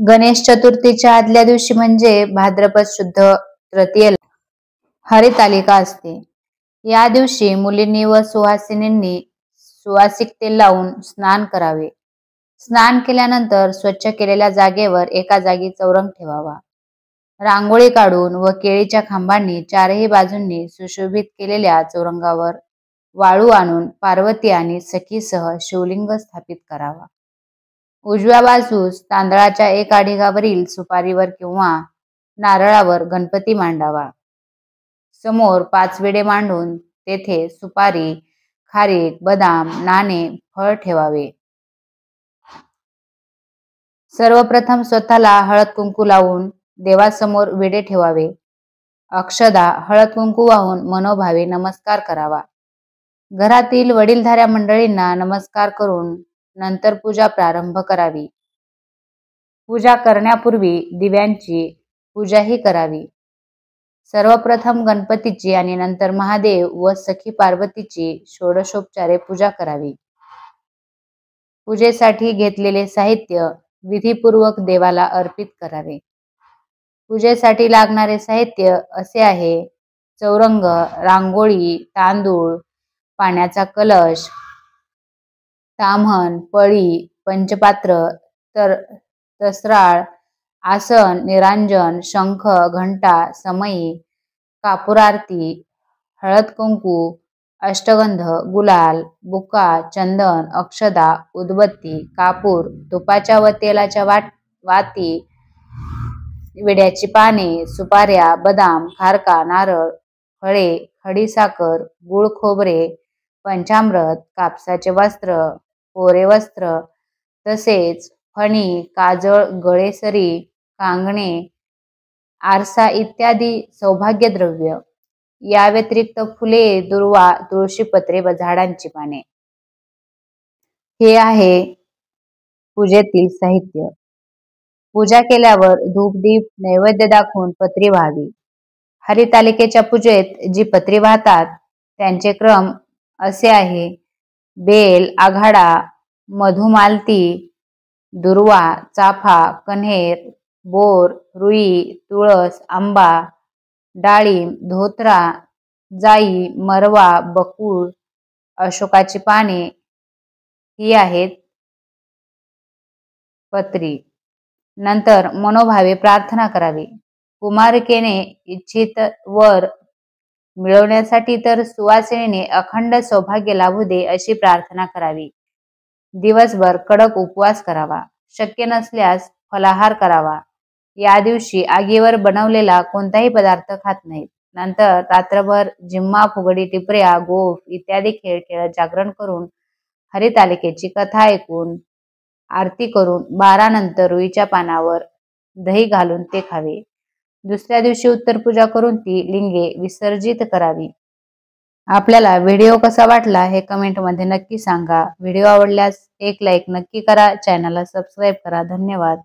गणेश चतुर्थीच्या आदल्या दिवशी म्हणजे भाद्रपद शुद्ध तृतीयेला हरितालिका असते. या दिवशी मुलींनी व सुहासिनींनी सुवासिक तेल लावून स्नान करावे. स्नान केल्यानंतर स्वच्छ केलेल्या जागेवर एका जागी चौरंग ठेवावा. रांगोळी काढून व केळीच्या खांबांनी चारही बाजूंनी सुशोभित केलेल्या चौरंगावर वाळू आणून पार्वती आणि सखीसह शिवलिंग स्थापित करावा. उजव्या बाजूस तांदळाच्या एका ढिगावरील सुपारीवर किंवा नारळावर गणपती मांडावा. समोर 5 विडे मांडून तेथे सुपारी, खारीक, बदाम, नाणे, फळ ठेवावे. सर्वप्रथम स्वतःला हळद कुंकू लावून देवासमोर विडे ठेवावे. अक्षदा, हळद कुंकू वाहून मनोभावे नमस्कार करावा. घरातील वडीलधाऱ्या मंडळींना नमस्कार करून नंतर पूजा प्रारंभ करावी. पूजा करण्यापूर्वी दिव्यांची पूजाही करावी. सर्वप्रथम गणपतीची आणि नंतर महादेव व सखी पार्वतीची षोडशोपचारे पूजा करावी. पूजेसाठी घेतलेले साहित्य विधीपूर्वक देवाला अर्पित करावे. पूजेसाठी लागणारे साहित्य असे आहे: चौरंग, रांगोळी, तांदूळ, पाण्याचा कलश, ताम्हण, पळी, पंचपात्र, तसराळ, आसन, निरांजन, शंख, घंटा, समई, कापूर आरती, हळद कुंकू, अष्टगंध, गुलाल, बुका, चंदन, अक्षदा, उदबत्ती, कापूर, तुपाच्या व तेलाच्या वाती, विड्याची पाने, सुपाऱ्या, बदाम, खारका, नारळ, फळे, खडीसाखर, गुळ, खोबरे, पंचामृत, कापसाचे वस्त्र, कोरे वस्त्र, तसेच फणी, काजळ, गळेसरी, कांगणे, आरसा इत्यादी सौभाग्यद्रव्य. या व्यतिरिक्त फुले, दुर्वा, तुळशीपत्रे व झाडांची पाने. हे आहे पूजेतील साहित्य. पूजा केल्यावर धूपदीप नैवेद्य दाखवून पत्री व्हावी. हरितालिकेच्या पूजेत जी पत्री वाहतात त्यांचे क्रम असे आहे: बेल, आघाडा, मधुमालती, दुर्वा, चाफा, कण्हेर, बोर, रुई, तुळस, आंबा, डाळिंब, धोत्रा, जाई, मरवा, बकुळ, अशोकाची पाने ही आहेत पत्री. नंतर मनोभावे प्रार्थना करावी. कुमारिकेने इच्छित वर मिळवण्यासाठी तर सुवासिनीने अखंड सौभाग्य लाभू दे अशी प्रार्थना करावी. दिवसभर कडक उपवास करावा. शक्य नसल्यास फलाहार करावा. या दिवशी आगीवर बनवलेला कोणताही पदार्थ खात नाहीत. नंतर रात्रभर झिम्मा, फुगडी, टिपऱ्या, गोफ इत्यादी खेळ खेळत जागरण करून हरितालिकेची कथा ऐकून आरती करून 12 नंतर रुईच्या पानावर दही घालून ते खावे. दुसऱ्या दिवशी उत्तर पूजा करून ती लिंगे विसर्जित करावी. आपल्याला व्हिडिओ कसा वाटला हे कमेंटमध्ये नक्की सांगा. व्हिडिओ आवडल्यास एक लाईक नक्की करा. चॅनलला सबस्क्राईब करा. धन्यवाद.